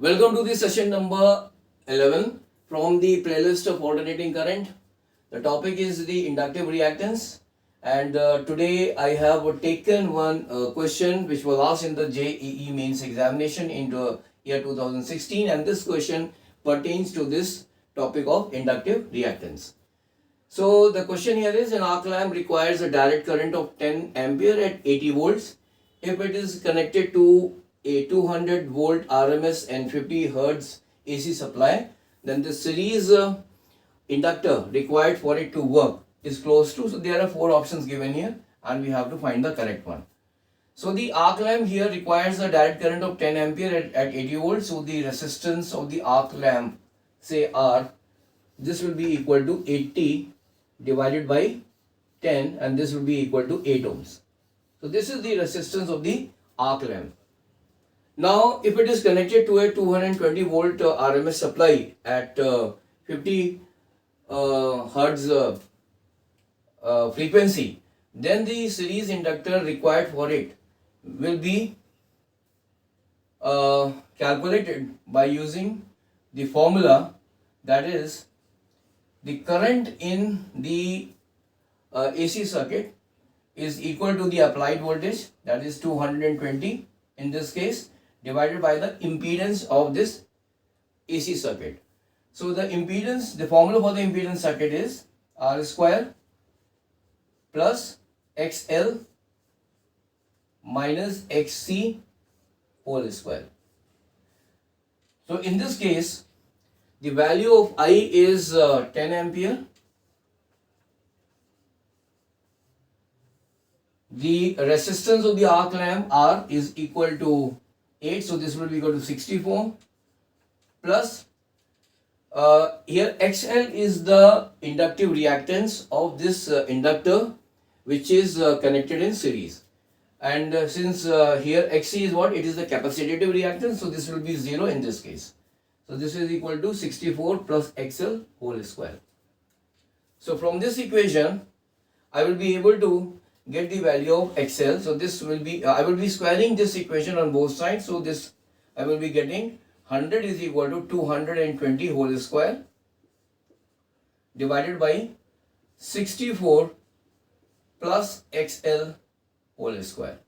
Welcome to the session number 11 from the playlist of alternating current. The topic is the inductive reactance, and today I have taken one question which was asked in the JEE mains examination in the year 2016, and this question pertains to this topic of inductive reactance. So the question here is, an arc lamp requires a direct current of 10 ampere at 80 volts. If it is connected to a 200 volt RMS and 50 hertz AC supply, then the series inductor required for it to work is close to. So there are four options given here, and we have to find the correct one. So the arc lamp here requires a direct current of 10 ampere at 80 volts. So the resistance of the arc lamp, say R, this will be equal to 80 divided by 10, and this will be equal to 8 ohms. So this is the resistance of the arc lamp. Now if it is connected to a 220 volt RMS supply at 50 hertz frequency, then the series inductor required for it will be calculated by using the formula, that is the current in the AC circuit is equal to the applied voltage, that is 220 in this case, divided by the impedance of this AC circuit. So the impedance, the formula for the impedance circuit is R square plus XL minus XC whole square. So in this case, the value of I is 10 ampere. The resistance of the arc lamp R is equal to 8, so this will be equal to 64 plus here XL is the inductive reactance of this inductor which is connected in series, and since here XC is what? It is the capacitive reactance, so this will be 0 in this case. So this is equal to 64 plus XL whole square. So from this equation I will be able to get the value of XL. So this will be, I will be squaring this equation on both sides. So this I will be getting 100 is equal to 220 whole square divided by 64 plus XL whole square.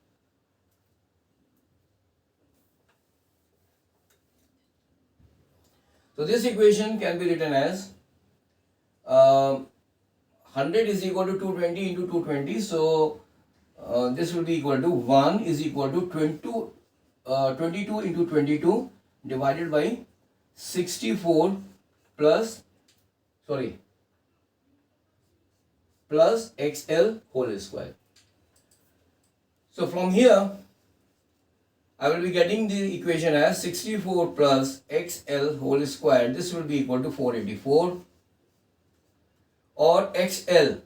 So this equation can be written as 100 is equal to 220 into 220. So this will be equal to 1 is equal to 22 into 22 divided by 64 plus XL whole square. So from here I will be getting the equation as 64 plus XL whole square. This will be equal to 484, or XL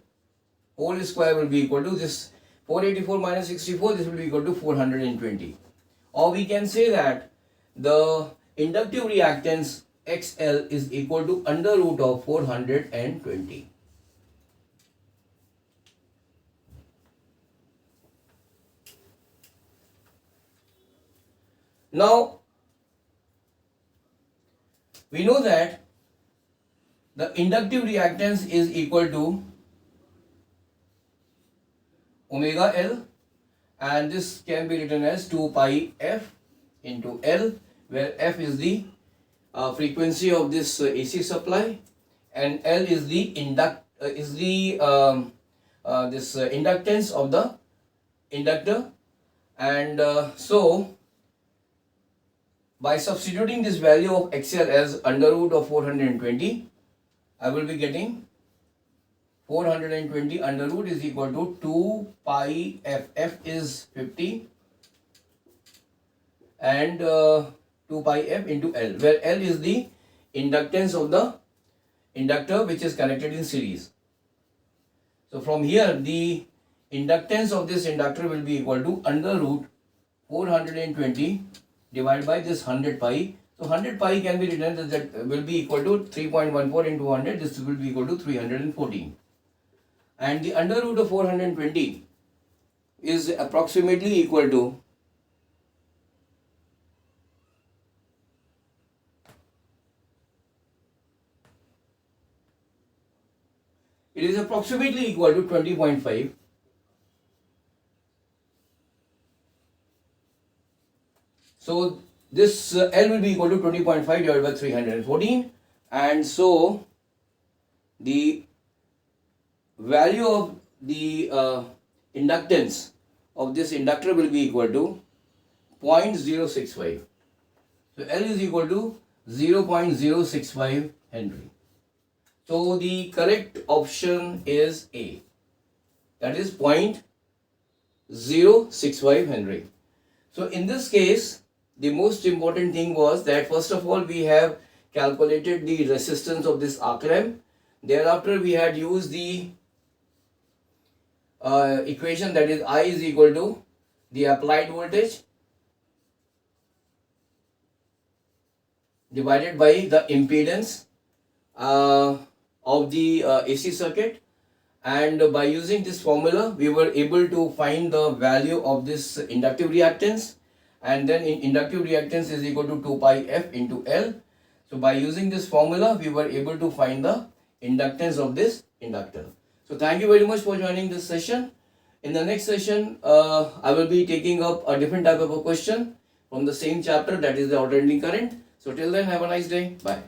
whole square will be equal to this 484 minus 64, this will be equal to 420. Or we can say that the inductive reactance XL is equal to under root of 420. Now we know that the inductive reactance is equal to omega L, and this can be written as 2 pi F into L, where F is the frequency of this AC supply and L is the inductance of the inductor. And so by substituting this value of XL as under root of 420, I will be getting 420 under root is equal to 2 pi F. F is 50 and 2 pi F into L, where L is the inductance of the inductor which is connected in series. So from here the inductance of this inductor will be equal to under root 420 divided by this 100 pi. So 100 pi can be written as that will be equal to 3.14 into 100. This will be equal to 314. And the under root of 420 is approximately equal to it is approximately equal to 20.5. So this L will be equal to 20.5 divided by 314, and so the value of the inductance of this inductor will be equal to 0.065. So L is equal to 0.065 Henry. So the correct option is A, that is 0.065 Henry. So in this case, the most important thing was that first of all we have calculated the resistance of this arc lamp. Thereafter we had used the equation, that is I is equal to the applied voltage divided by the impedance of the AC circuit, and by using this formula we were able to find the value of this inductive reactance, and then in inductive reactance is equal to 2 pi F into L. So by using this formula we were able to find the inductance of this inductor. So thank you very much for joining this session. In the next session I will be taking up a different type of a question from the same chapter, that is the alternating current. So till then, have a nice day. Bye.